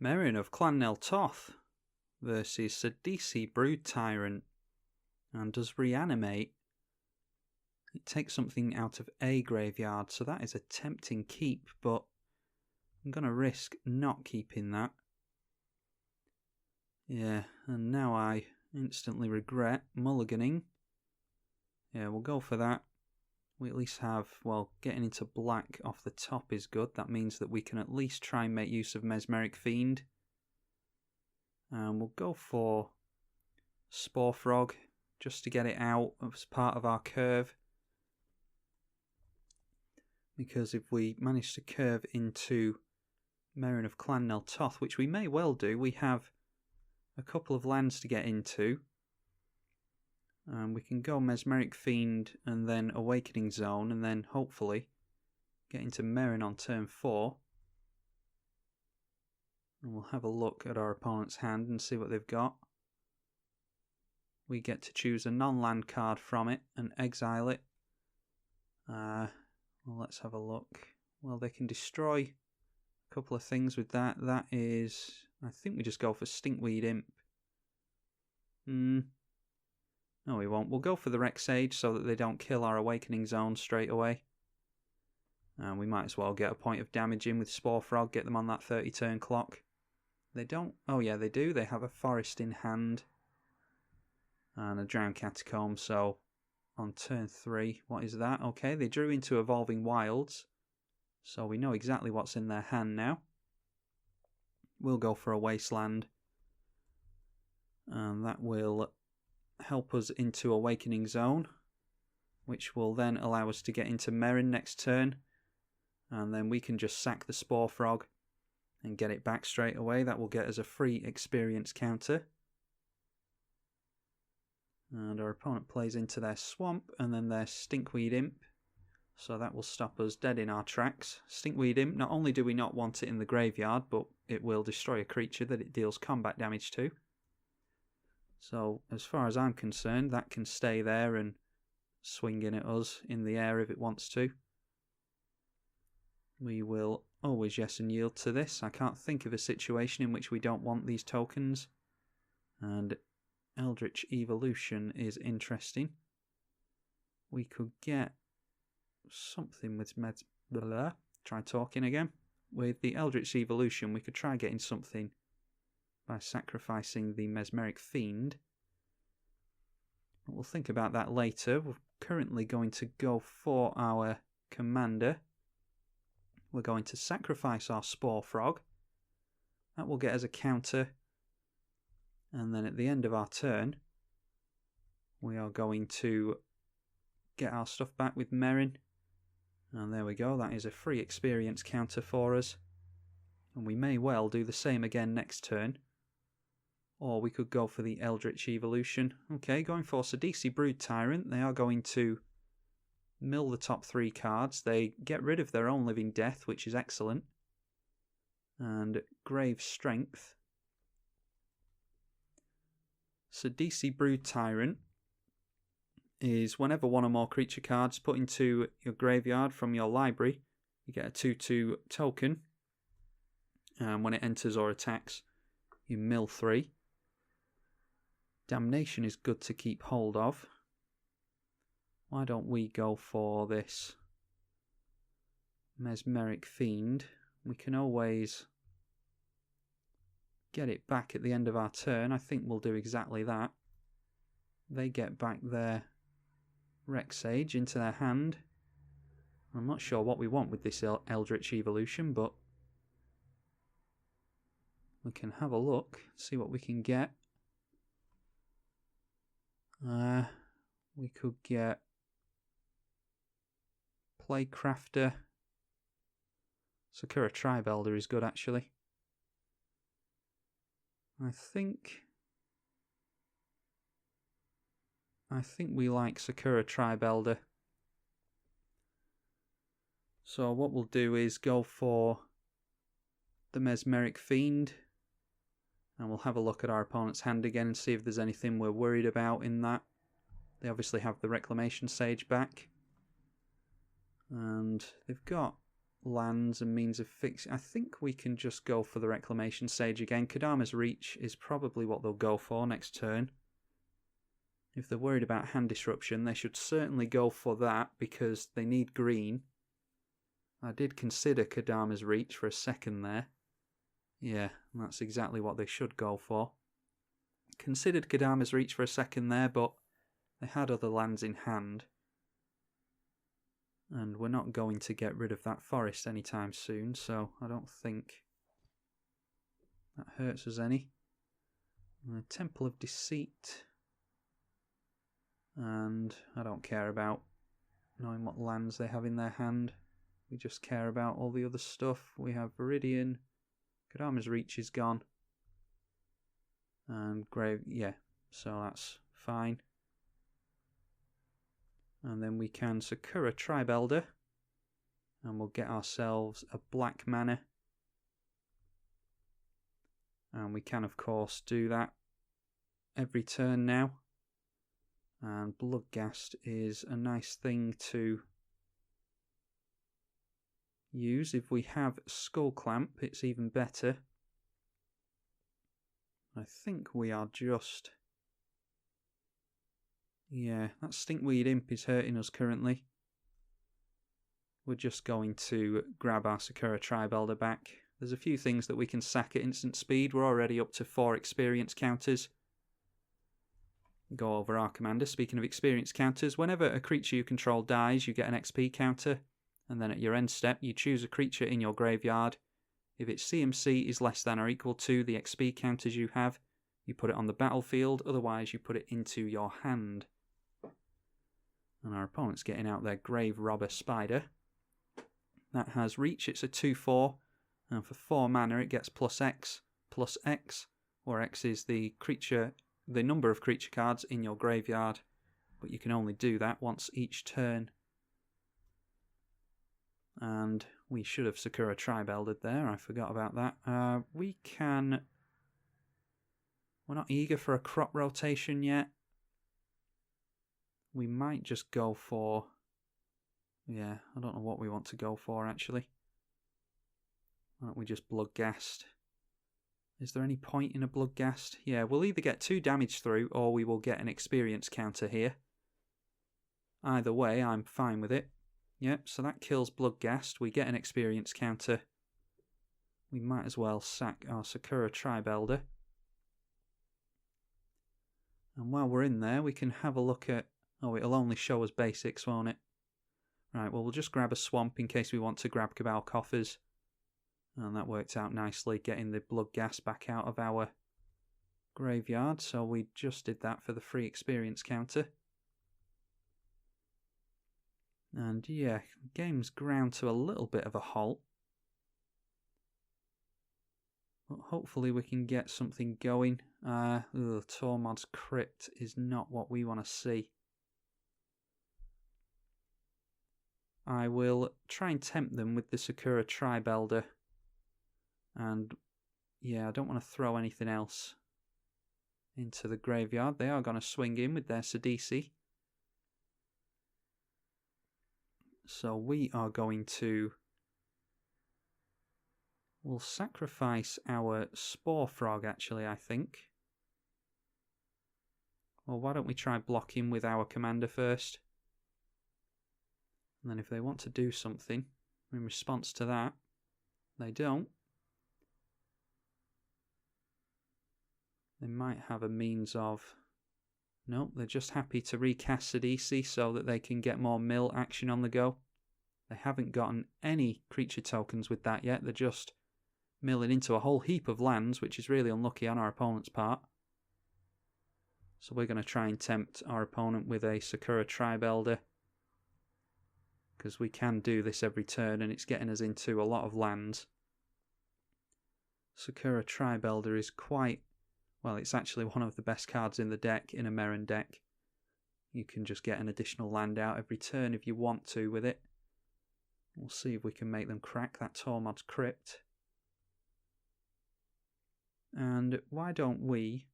Meren of Clan Toth versus Sidisi Brood Tyrant, and does reanimate. It takes something out of a graveyard, so that is a tempting keep, but I'm going to risk not keeping that. Yeah, and now I instantly regret mulliganing. Yeah, we'll go for that. We at least have, well, getting into black off the top is good. That means that we can at least try and make use of Mesmeric Fiend. And we'll go for Spore Frog, just to get it out as part of our curve. Because if we manage to curve into Meren of Clan Toth, which we may well do, we have a couple of lands to get into. We can go Mesmeric Fiend and then Awakening Zone, and then hopefully get into Meren on turn 4. And we'll have a look at our opponent's hand and see what they've got. We get to choose a non-land card from it and exile it. Well, let's have a look. Well, they can destroy a couple of things with that. That is, I think we just go for Stinkweed Imp. No, we won't. We'll go for the Rex Sage so that they don't kill our Awakening Zone straight away. And we might as well get a point of damage in with Spore Frog, get them on that 30 turn clock. They don't. Oh yeah, they do. They have a Forest in hand. And a Drowned Catacomb, so on turn 3, what is that? Okay, they drew into Evolving Wilds, so we know exactly what's in their hand now. We'll go for a Wasteland, and that will help us into Awakening Zone, which will then allow us to get into Meren next turn, and then we can just sack the Spore Frog and get it back straight away. That will get us a free experience counter. And our opponent plays into their Swamp and then their Stinkweed Imp, so that will stop us dead in our tracks. Stinkweed Imp, not only do we not want it in the graveyard, but it will destroy a creature that it deals combat damage to. So as far as I'm concerned, that can stay there and swing in at us in the air if it wants to. We will always yes and yield to this. I can't think of a situation in which we don't want these tokens. And Eldritch Evolution is interesting. We could get something with try talking again. With the Eldritch Evolution, we could try getting something by sacrificing the Mesmeric Fiend. But we'll think about that later. We're currently going to go for our commander. We're going to sacrifice our Spore Frog. That will get us a counter. And then at the end of our turn, we are going to get our stuff back with Meren. And there we go, that is a free experience counter for us. And we may well do the same again next turn. Or we could go for the Eldritch Evolution. Okay, going for Sidisi Brood Tyrant. They are going to mill the top 3 cards. They get rid of their own Living Death, which is excellent. And Grave Strength. Sidisi Brood Tyrant is whenever one or more creature cards put into your graveyard from your library, you get a 2/2 token. And when it enters or attacks, you mill 3. Damnation is good to keep hold of. Why don't we go for this Mesmeric Fiend? We can always get it back at the end of our turn. I think we'll do exactly that. They get back their Rex Sage into their hand. I'm not sure what we want with this Eldritch Evolution, but we can have a look, see what we can get. We could get Playcrafter. Sakura Tribalkai is good actually. I think we like Sakura Tribalkai. So what we'll do is go for the Mesmeric Fiend, and we'll have a look at our opponent's hand again and see if there's anything we're worried about in that. They obviously have the Reclamation Sage back, and they've got lands and means of fixing. I think we can just go for the Reclamation Sage again. Kadama's Reach is probably what they'll go for next turn. If they're worried about hand disruption, they should certainly go for that because they need green. I did consider Kadama's Reach for a second there. Yeah, that's exactly what they should go for. Considered Kadama's Reach for a second there, but they had other lands in hand. And we're not going to get rid of that forest anytime soon, so I don't think that hurts us any. Temple of Deceit. And I don't care about knowing what lands they have in their hand. We just care about all the other stuff. We have Viridian. Kadama's Reach is gone. And Grave, yeah, so that's fine. And then we can Sakura Tribe Elder. And we'll get ourselves a black mana. And we can, of course, do that every turn now. And Bloodghast is a nice thing to use. If we have Skull Clamp, it's even better. I think we are just... yeah, that Stinkweed Imp is hurting us currently. We're just going to grab our Sakura Tribe Elder back. There's a few things that we can sack at instant speed. We're already up to 4 experience counters. Go over our commander. Speaking of experience counters, whenever a creature you control dies, you get an XP counter. And then at your end step, you choose a creature in your graveyard. If its CMC is less than or equal to the XP counters you have, you put it on the battlefield. Otherwise, you put it into your hand. And our opponent's getting out their Grave Robber Spider. That has Reach. It's a 2/4. And for 4 mana, it gets +X, where X is the number of creature cards in your graveyard. But you can only do that once each turn. And we should have Sakura Tribe Eldered there. I forgot about that. We can... we're not eager for a crop rotation yet. We might just go for... yeah, I don't know what we want to go for, actually. Why don't we just Bloodghast? Is there any point in a Bloodghast? Yeah, we'll either get 2 damage through, or we will get an experience counter here. Either way, I'm fine with it. Yep, so that kills Bloodghast. We get an experience counter. We might as well sack our Sakura Tribe Elder. And while we're in there, we can have a look at... oh, it'll only show us basics, won't it? Right, well, we'll just grab a Swamp in case we want to grab Cabal Coffers. And that worked out nicely, getting the Bloodghast back out of our graveyard. So we just did that for the free experience counter. And yeah, game's ground to a little bit of a halt. But hopefully we can get something going. Tormod's Crypt is not what we want to see. I will try and tempt them with the Sakura Tribe Elder. And yeah, I don't want to throw anything else into the graveyard. They are going to swing in with their Sidisi. So we are going to... we'll sacrifice our Spore Frog, actually, I think. Well, why don't we try blocking with our commander first? And then if they want to do something in response to that, they don't. They might have a means of... nope, they're just happy to recast Sidisi so that they can get more mill action on the go. They haven't gotten any creature tokens with that yet. They're just milling into a whole heap of lands, which is really unlucky on our opponent's part. So we're going to try and tempt our opponent with a Sakura Tribe Elder, because we can do this every turn and it's getting us into a lot of lands. Sakura Tribe Elder is quite... well, it's actually one of the best cards in the deck, in a Meren deck. You can just get an additional land out every turn if you want to with it. We'll see if we can make them crack that Tormod's Crypt. And why don't we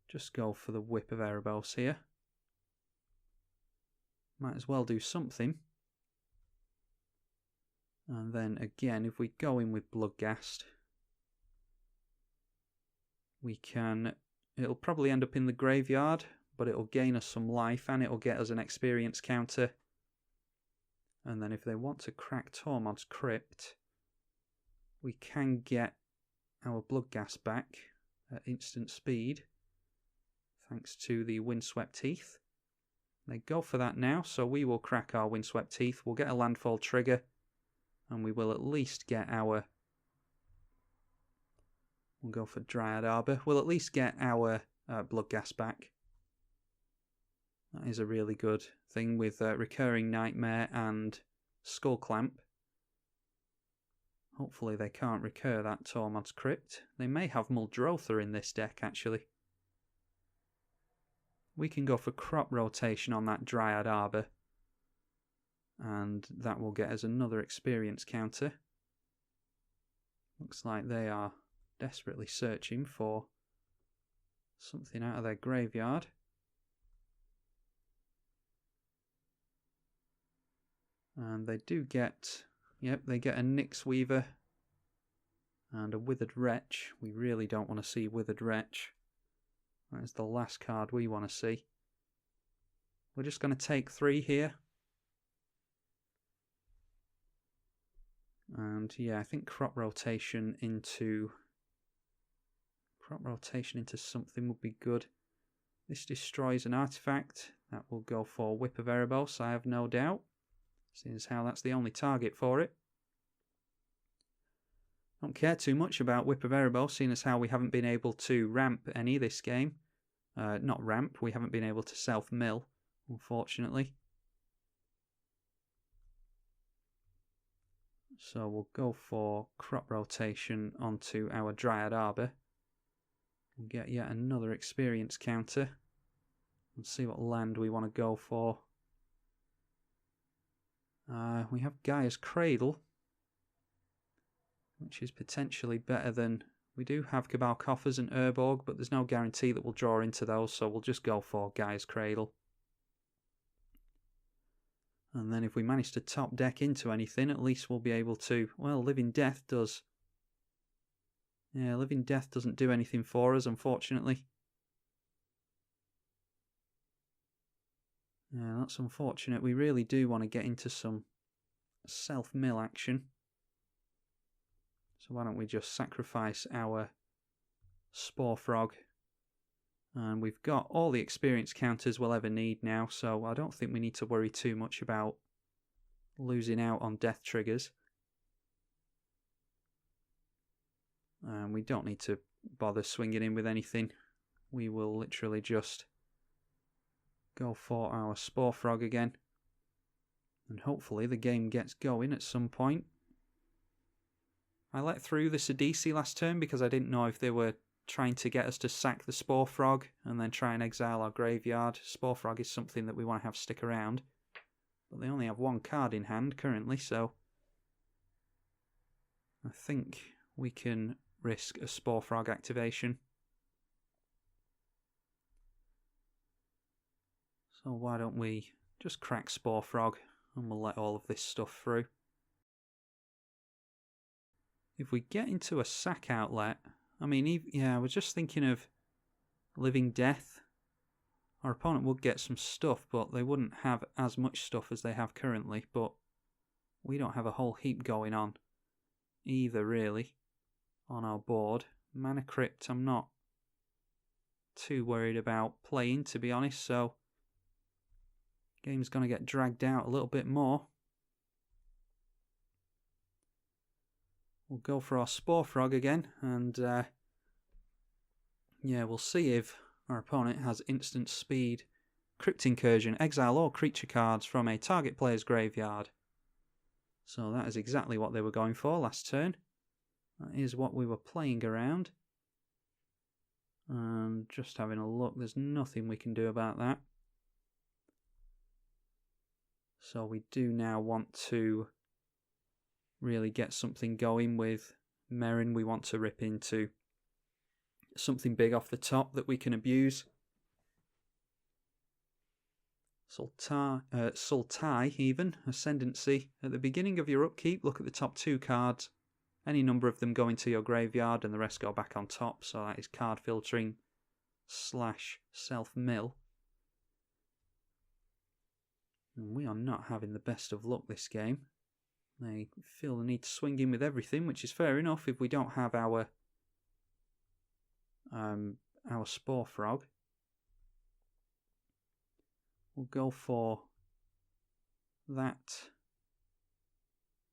just go for the Whip of Erebos here? Might as well do something. And then again, if we go in with Bloodghast, we can... It'll probably end up in the graveyard, but it'll gain us some life and it'll get us an experience counter. And then if they want to crack Tormod's Crypt, we can get our Bloodghast back at instant speed, thanks to the Windswept Teeth. They go for that now, so we will crack our Windswept Teeth. We'll get a landfall trigger, and we will at least get our... We'll go for Dryad Arbor. We'll at least get our Bloodghast back. That is a really good thing with Recurring Nightmare and Skull Clamp. Hopefully they can't recur that Tormod's Crypt. They may have Muldrotha in this deck, actually. We can go for Crop Rotation on that Dryad Arbor, and that will get us another experience counter. Looks like they are desperately searching for something out of their graveyard. And they do get, yep, they get a Nyx Weaver and a Withered Wretch. We really don't want to see Withered Wretch. That is the last card we want to see. We're just going to take 3 here. And yeah, I think crop rotation into something would be good. This destroys an artifact. That will go for Whip of Erebos, I have no doubt, seeing as how that's the only target for it. Don't care too much about Whip of Erebos, seeing as how we haven't been able to ramp any this game. Not ramp, we haven't been able to self-mill, unfortunately. So we'll go for crop rotation onto our Dryad Arbor. We'll get yet another experience counter. Let's see what land we want to go for. We have Gaia's Cradle, which is potentially better than... We do have Cabal Coffers and Urborg, but there's no guarantee that we'll draw into those, so we'll just go for Gaia's Cradle. And then if we manage to top deck into anything, at least we'll be able to... Well, Living Death does. Yeah, Living Death doesn't do anything for us, unfortunately. Yeah, that's unfortunate. We really do want to get into some self-mill action. So why don't we just sacrifice our Spore Frog. And we've got all the experience counters we'll ever need now, so I don't think we need to worry too much about losing out on death triggers. And we don't need to bother swinging in with anything. We will literally just go for our Spore Frog again. And hopefully the game gets going at some point. I let through the Sidisi last turn because I didn't know if they were trying to get us to sack the Spore Frog and then try and exile our graveyard. Spore Frog is something that we want to have stick around. But they only have 1 card in hand currently, so I think we can risk a Spore Frog activation. So why don't we just crack Spore Frog and we'll let all of this stuff through. If we get into a sack outlet, I mean, yeah, I was just thinking of Living Death. Our opponent would get some stuff, but they wouldn't have as much stuff as they have currently. But we don't have a whole heap going on either, really, on our board. Mana Crypt, I'm not too worried about playing, to be honest, so game's going to get dragged out a little bit more. We'll go for our Spore Frog again, and yeah, we'll see if our opponent has instant speed. Crypt Incursion, exile all creature cards from a target player's graveyard. So that is exactly what they were going for last turn. That is what we were playing around. And just having a look, there's nothing we can do about that. So we do now want to really get something going with Meren. We want to rip into something big off the top that we can abuse. Sultai even, Ascendancy. At the beginning of your upkeep, look at the top 2 cards. Any number of them go into your graveyard and the rest go back on top, so that is card filtering / self-mill. And we are not having the best of luck this game. They feel the need to swing in with everything, which is fair enough if we don't have our Spore Frog. We'll go for that.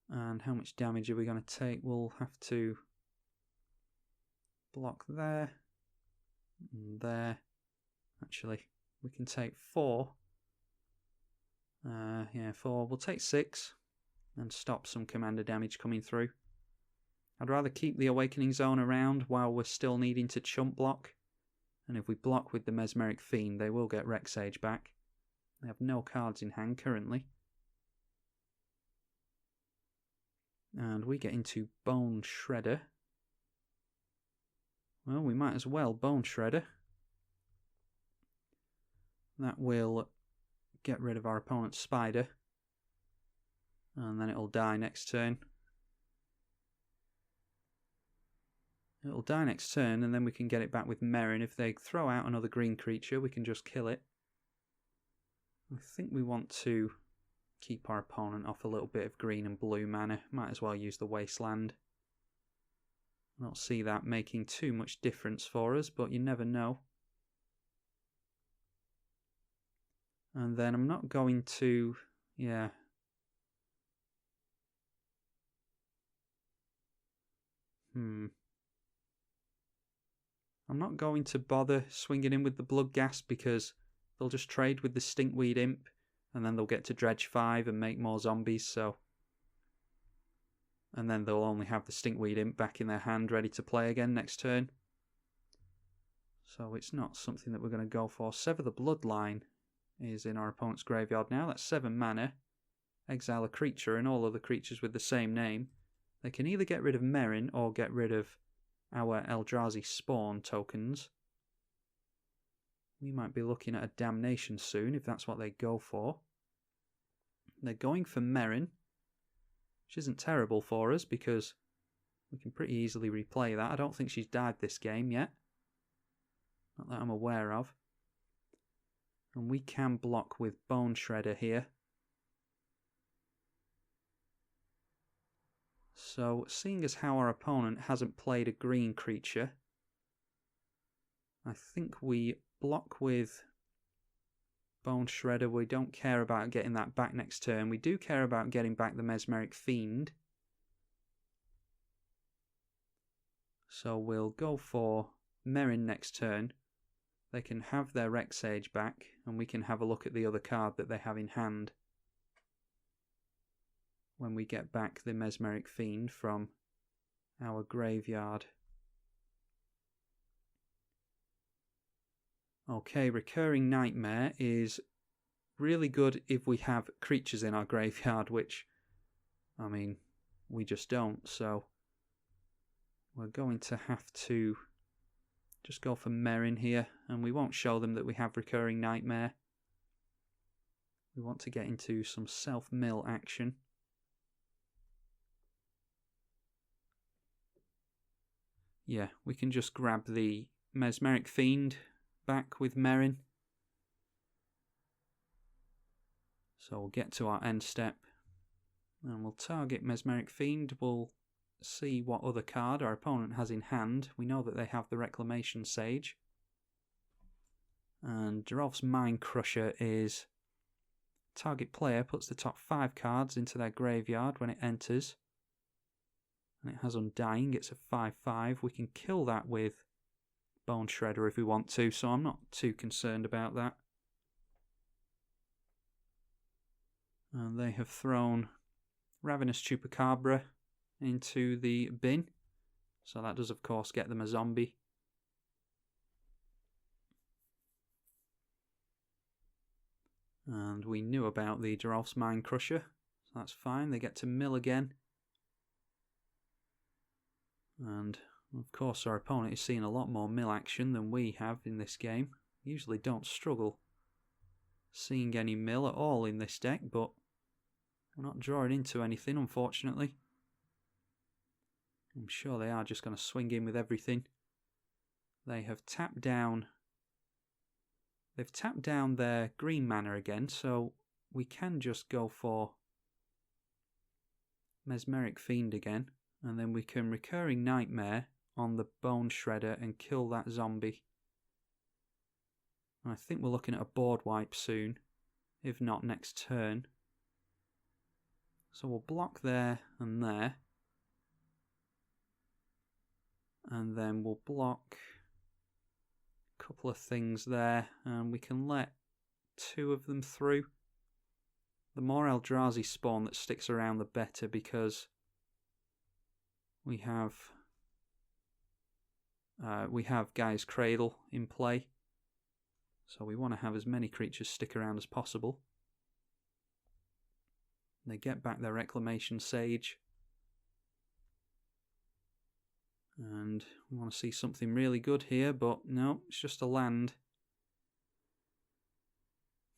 And how much damage are we going to take? We'll have to block there and there. Actually, we can take 4. 4. We'll take 6 and stop some commander damage coming through. I'd rather keep the Awakening Zone around while we're still needing to chump block. And if we block with the Mesmeric Fiend, they will get Rexage back. They have no cards in hand currently. And we get into Bone Shredder. Well, we might as well Bone Shredder. That will get rid of our opponent's Spider. And then it'll die next turn. It'll die next turn, and then we can get it back with Meren. If they throw out another green creature, we can just kill it. I think we want to keep our opponent off a little bit of green and blue mana. Might as well use the Wasteland. I don't see that making too much difference for us, but you never know. And then I'm not going to... yeah. I'm not going to bother swinging in with the Bloodghast because they'll just trade with the Stinkweed Imp and then they'll get to dredge 5 and make more zombies, so... and then they'll only have the Stinkweed Imp back in their hand ready to play again next turn. So it's not something that we're going to go for. Sever the Bloodline is in our opponent's graveyard now. That's 7 mana. Exile a creature, and all other creatures with the same name. They can either get rid of Meren or get rid of our Eldrazi Spawn tokens. We might be looking at a Damnation soon if that's what they go for. They're going for Meren, which isn't terrible for us because we can pretty easily replay that. I don't think she's died this game yet. Not that I'm aware of. And we can block with Bone Shredder here. So, seeing as how our opponent hasn't played a green creature, I think we block with Bone Shredder. We don't care about getting that back next turn. We do care about getting back the Mesmeric Fiend. So we'll go for Meren next turn. They can have their Rexage back, and we can have a look at the other card that they have in hand when we get back the Mesmeric Fiend from our graveyard. Okay, Recurring Nightmare is really good if we have creatures in our graveyard, which, I mean, we just don't, so we're going to have to just go for Meren here, and we won't show them that we have Recurring Nightmare. We want to get into some self-mill action. Yeah, we can just grab the Mesmeric Fiend back with Meren. So we'll get to our end step and we'll target Mesmeric Fiend. We'll see what other card our opponent has in hand. We know that they have the Reclamation Sage. And Duralf's Mind Crusher is target player puts the top 5 cards into their graveyard when it enters. And it has Undying, it's a 5/5. We can kill that with Bone Shredder if we want to, so I'm not too concerned about that. And they have thrown Ravenous Chupacabra into the bin, so that does of course get them a zombie. And we knew about the Duralf's Mind Crusher, so that's fine. They get to mill again. And of course our opponent is seeing a lot more mill action than we have in this game. Usually don't struggle seeing any mill at all in this deck, but we're not drawing into anything, unfortunately. I'm sure they are just going to swing in with everything. They have tapped down. They've tapped down their green mana again, so we can just go for Mesmeric Fiend again, and then we can Recurring Nightmare on the Bone Shredder and kill that zombie. I think we're looking at a board wipe soon, if not next turn. So we'll block there and there. And then we'll block a couple of things there, and we can let 2 of them through. The more Eldrazi spawn that sticks around, the better, because we have Gaia's Cradle in play. So we want to have as many creatures stick around as possible. They get back their Reclamation Sage. And we want to see something really good here, but no, it's just a land.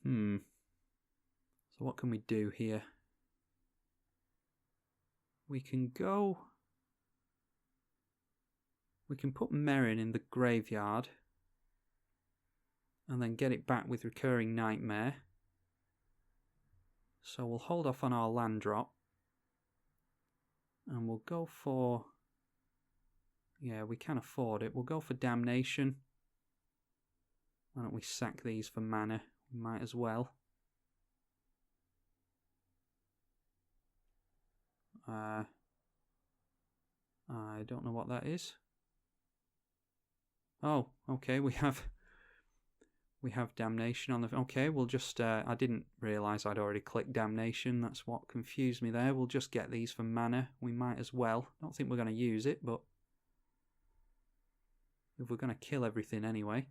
So what can we do here? We can go... We can put Meren in the graveyard and then get it back with Recurring Nightmare. So we'll hold off on our land drop. And we'll go for... Yeah, we can afford it. We'll go for Damnation. Why don't we sack these for mana? We might as well. I don't know what that is. Oh, okay, we have Damnation on the... Okay, we'll just... I didn't realise I'd already clicked Damnation. That's what confused me there. We'll just get these for mana. We might as well. Don't think we're going to use it, but... If we're going to kill everything anyway.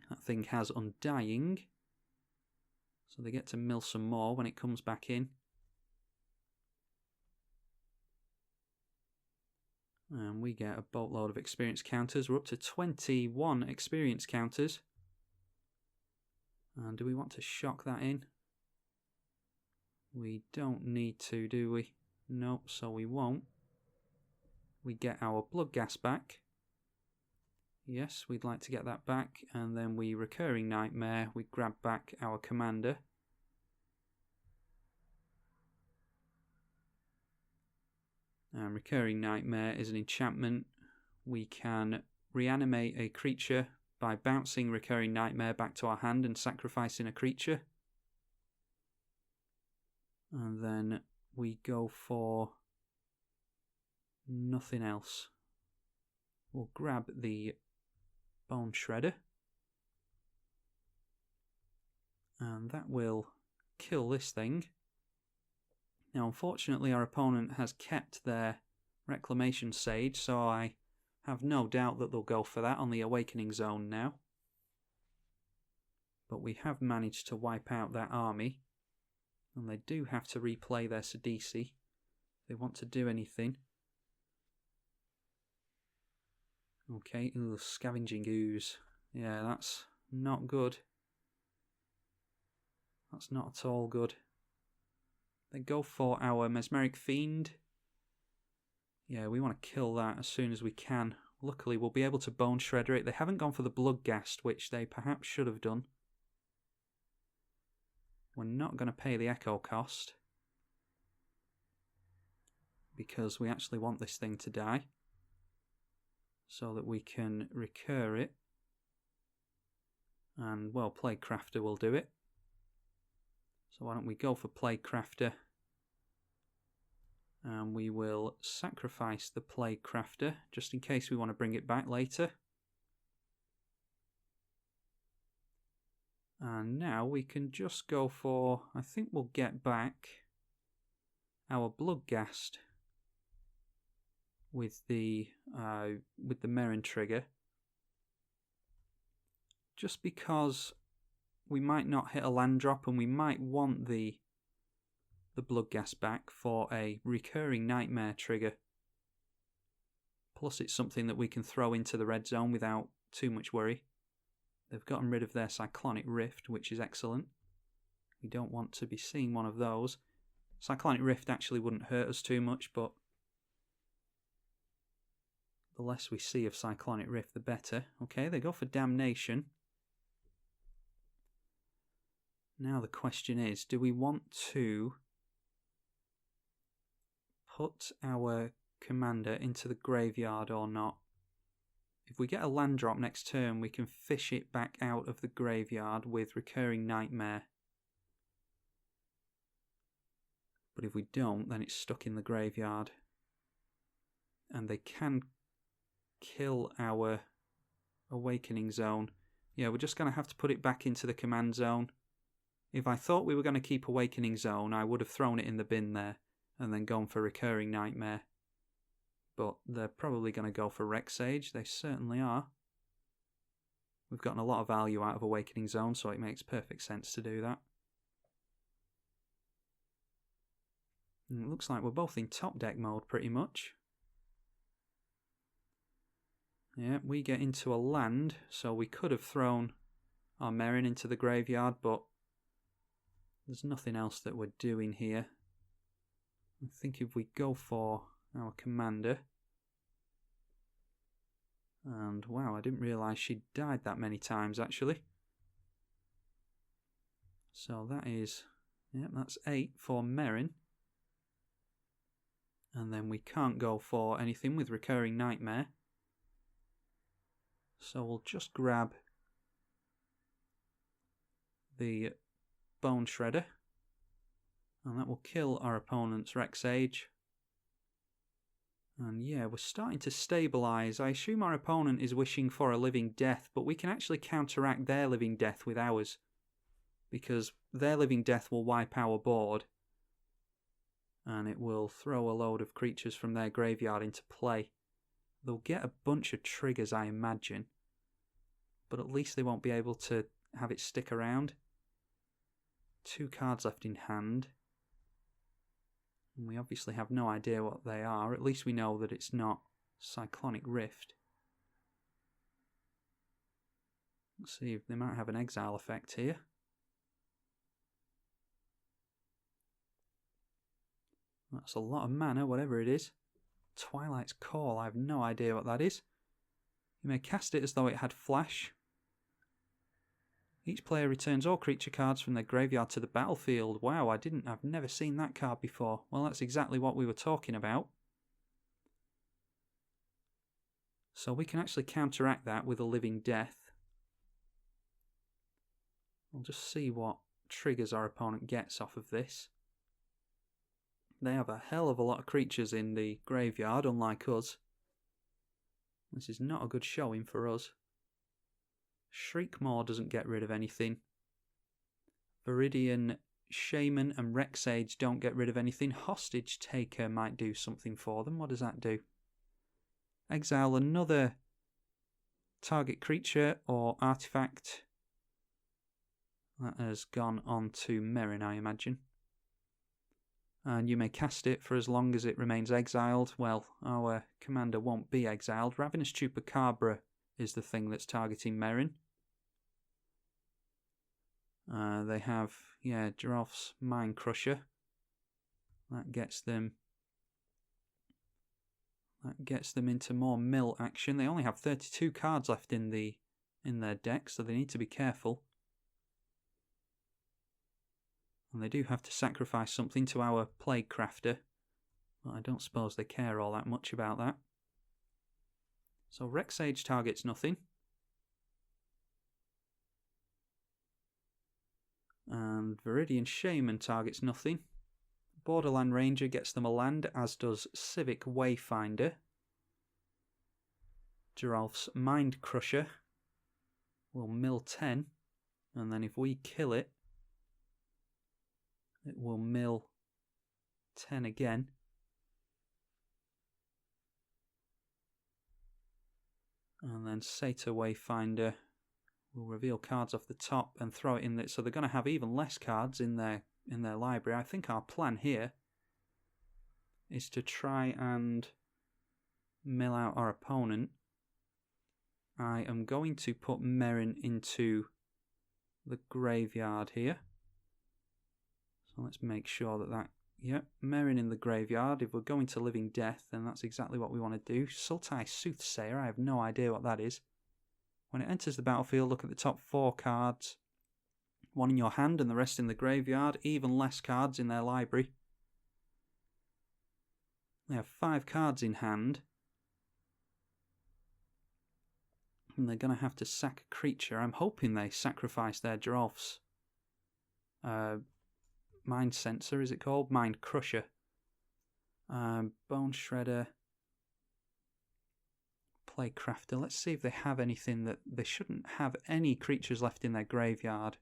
That thing has Undying. So they get to mill some more when it comes back in. And we get a boatload of experience counters. We're up to 21 experience counters. And do we want to shock that in? We don't need to, do we? Nope, so we won't. We get our Bloodghast back. Yes, we'd like to get that back. And then we Recurring Nightmare. We grab back our commander. And Recurring Nightmare is an enchantment. We can reanimate a creature by bouncing Recurring Nightmare back to our hand and sacrificing a creature. And then we go for nothing else. We'll grab the Bone Shredder. And that will kill this thing. Now, unfortunately, our opponent has kept their Reclamation Sage, so I have no doubt that they'll go for that on the Awakening Zone now. But we have managed to wipe out that army, and they do have to replay their Sidisi if they want to do anything. Okay, ooh, Scavenging Ooze. Yeah, that's not good. That's not at all good. They go for our Mesmeric Fiend. Yeah, we want to kill that as soon as we can. Luckily, we'll be able to Bone Shredder it. They haven't gone for the Bloodghast, which they perhaps should have done. We're not going to pay the Echo cost, because we actually want this thing to die, so that we can recur it. And, well, Plague Crafter will do it. So why don't we go for Plague Crafter, and we will sacrifice the Plague Crafter just in case we want to bring it back later. And now we can just go for, I think we'll get back our Bloodghast with the Meren trigger, just because we might not hit a land drop and we might want the Bloodghast back for a Recurring Nightmare trigger. Plus it's something that we can throw into the red zone without too much worry. They've gotten rid of their Cyclonic Rift, which is excellent. We don't want to be seeing one of those. Cyclonic Rift actually wouldn't hurt us too much, but the less we see of Cyclonic Rift, the better. Okay, they go for Damnation. Now the question is, do we want to put our commander into the graveyard or not? If we get a land drop next turn, we can fish it back out of the graveyard with Recurring Nightmare. But if we don't, then it's stuck in the graveyard. And they can kill our Awakening Zone. Yeah, we're just going to have to put it back into the command zone. If I thought we were going to keep Awakening Zone, I would have thrown it in the bin there and then gone for Recurring Nightmare. But they're probably going to go for Rexage. They certainly are. We've gotten a lot of value out of Awakening Zone, so it makes perfect sense to do that. And it looks like we're both in top deck mode pretty much. Yeah, we get into a land, so we could have thrown our Meren into the graveyard, but there's nothing else that we're doing here. I think if we go for our commander, and wow, I didn't realise she died that many times actually. So that is, yeah, that's 8 for Meren. And then we can't go for anything with Recurring Nightmare. So we'll just grab the Bone Shredder. And that will kill our opponent's Rexage. And yeah, we're starting to stabilise. I assume our opponent is wishing for a Living Death, but we can actually counteract their Living Death with ours. Because their Living Death will wipe our board. And it will throw a load of creatures from their graveyard into play. They'll get a bunch of triggers, I imagine. But at least they won't be able to have it stick around. 2 cards left in hand. And we obviously have no idea what they are. At least we know that it's not Cyclonic Rift. Let's see if they might have an exile effect here. That's a lot of mana, whatever it is. Twilight's Call, I have no idea what that is. You may cast it as though it had flash. Each player returns all creature cards from their graveyard to the battlefield. Wow, I've never seen that card before. Well, that's exactly what we were talking about. So we can actually counteract that with a Living Death. We'll just see what triggers our opponent gets off of this. They have a hell of a lot of creatures in the graveyard, unlike us. This is not a good showing for us. Shriekmaw doesn't get rid of anything. Viridian Shaman and Rexage don't get rid of anything. Hostage Taker might do something for them. What does that do? Exile another target creature or artifact. That has gone on to Meren, I imagine. And you may cast it for as long as it remains exiled. Well, our commander won't be exiled. Ravenous Chupacabra is the thing that's targeting Meren. They have, yeah, Giraffe's Mind Crusher. That gets them into more mill action. They only have 32 cards left in their deck, so they need to be careful. And they do have to sacrifice something to our Plague Crafter. But I don't suppose they care all that much about that. So Rexage targets nothing. And Viridian Shaman targets nothing. Borderland Ranger gets them a land, as does Civic Wayfinder. Giraffe's Mind Crusher will mill 10. And then if we kill it, it will mill 10 again. And then Satyr Wayfinder will reveal cards off the top and throw it in there. So they're going to have even less cards in their library. I think our plan here is to try and mill out our opponent I am going to put Meren into the graveyard here. So let's make sure that yep, Meren in the graveyard. If we're going to Living Death, then that's exactly what we want to do. Sultai Soothsayer, I have no idea what that is. When it enters the battlefield, look at the top 4 cards. 1 in your hand and the rest in the graveyard. Even less cards in their library. They have 5 cards in hand. And they're going to have to sack a creature. I'm hoping they sacrifice their Drolf's Mind Sensor, is it called? Mind Crusher. Bone Shredder. Playcrafter. Let's see if they have anything that... They shouldn't have any creatures left in their graveyard.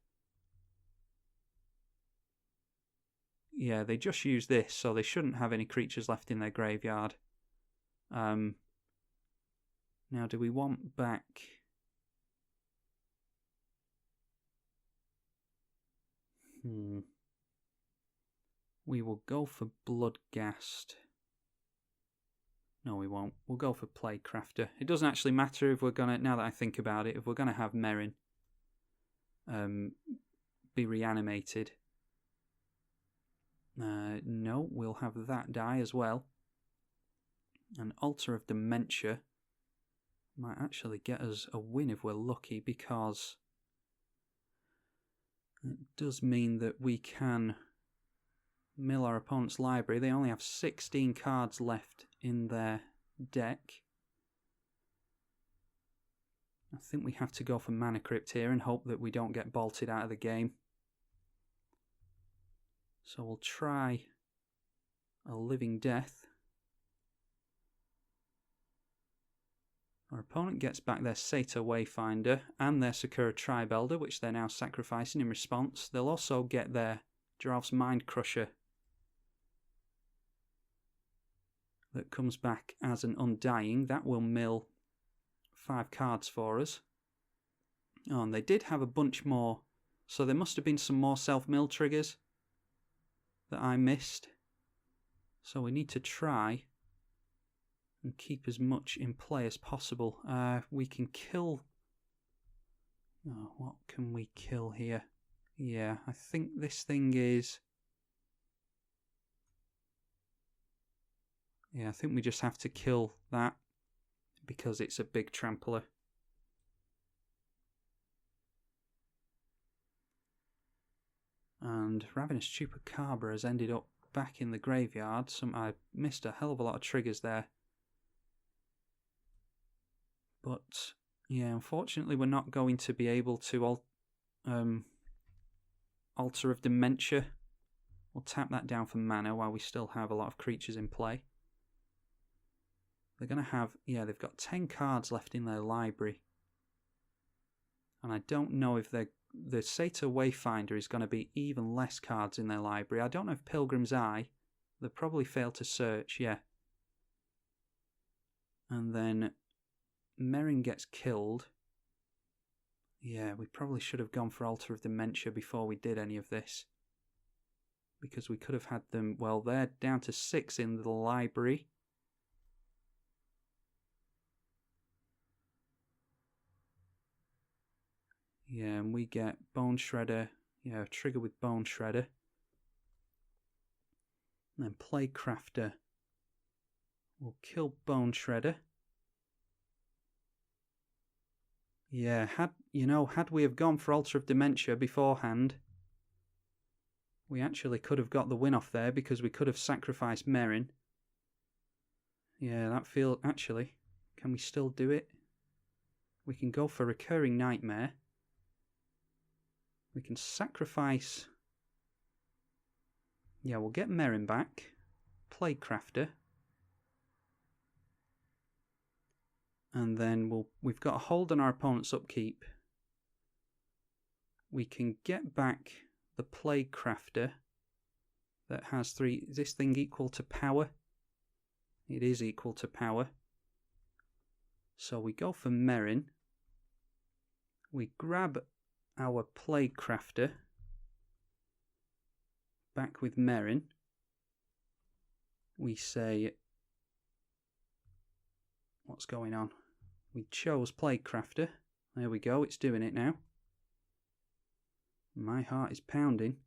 Yeah, they just use this, so they shouldn't have any creatures left in their graveyard. Now, do we want back... We will go for Bloodghast. No, we won't. We'll go for Playcrafter. It doesn't actually matter if we're going to... Now that I think about it, if we're going to have Meren be reanimated... no, we'll have that die as well. An Altar of Dementia might actually get us a win if we're lucky, because it does mean that we can mill our opponent's library. They only have 16 cards left in their deck. I think we have to go for Mana Crypt here and hope that we don't get bolted out of the game. So we'll try a Living Death. Our opponent gets back their Satyr Wayfinder and their Sakura Tribe Elder, which they're now sacrificing in response. They'll also get their Drolf's Mind Crusher that comes back as an Undying. That will mill 5 cards for us. Oh, and they did have a bunch more, so there must have been some more self-mill triggers that I missed. So we need to try and keep as much in play as possible. We can kill... Oh, what can we kill here? Yeah, I think this thing is... Yeah, I think we just have to kill that because it's a big trampler. And Ravenous Chupacabra has ended up back in the graveyard. I missed a hell of a lot of triggers there. But, yeah, unfortunately we're not going to be able to Altar of Dementia. We'll tap that down for mana while we still have a lot of creatures in play. They're going to have... Yeah, they've got 10 cards left in their library. And I don't know if the Satyr Wayfinder is going to be even less cards in their library. I don't know if Pilgrim's Eye... They'll probably fail to search, yeah. And then Meren gets killed. Yeah, we probably should have gone for Altar of Dementia before we did any of this. Because we could have had them... Well, they're down to 6 in the library. Yeah, and we get Bone Shredder. Yeah, trigger with Bone Shredder. And then Playcrafter will kill Bone Shredder. Yeah, had we have gone for Altar of Dementia beforehand, we actually could have got the win off there because we could have sacrificed Meren. Yeah, that feels... Actually, can we still do it? We can go for Recurring Nightmare. We can sacrifice... Yeah, we'll get Meren back. Playcrafter. And then we've got a hold on our opponent's upkeep. We can get back the Playcrafter that has 3... Is this thing equal to power? It is equal to power. So we go for Meren. We grab our Playcrafter. Back with Meren. We say... What's going on? We chose Plague Crafter. There we go, it's doing it now. My heart is pounding.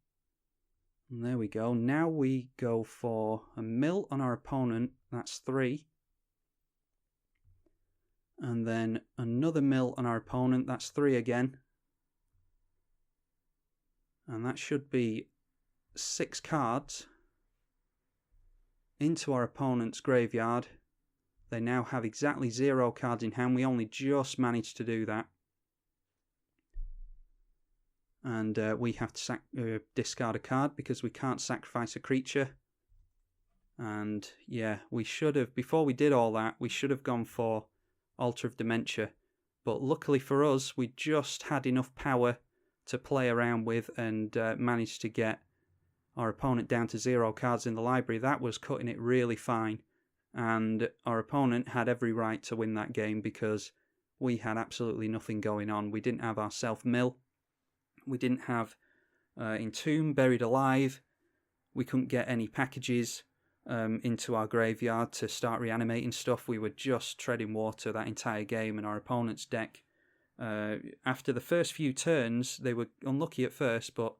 And there we go. Now we go for a mill on our opponent. That's 3. And then another mill on our opponent. That's 3 again. And that should be 6 cards into our opponent's graveyard. They now have exactly 0 cards in hand. We only just managed to do that. And we have to discard a card because we can't sacrifice a creature. And yeah, we should have, before we did all that, we should have gone for Altar of Dementia. But luckily for us, we just had enough power to play around with and managed to get our opponent down to 0 cards in the library. That was cutting it really fine. And our opponent had every right to win that game because we had absolutely nothing going on. We didn't have our self-mill. We didn't have Entomb, Buried Alive. We couldn't get any packages into our graveyard to start reanimating stuff. We were just treading water that entire game, and our opponent's deck, after the first few turns, they were unlucky at first, but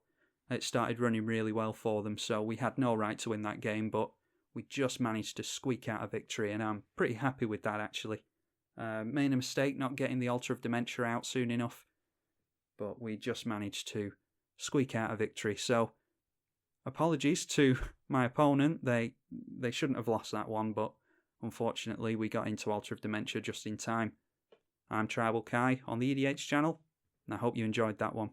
it started running really well for them, so we had no right to win that game, but we just managed to squeak out a victory, and I'm pretty happy with that, actually. Made a mistake not getting the Altar of Dementia out soon enough, but we just managed to squeak out a victory. So, apologies to my opponent. They shouldn't have lost that one, but unfortunately we got into Altar of Dementia just in time. I'm tribalkai on the EDH channel, and I hope you enjoyed that one.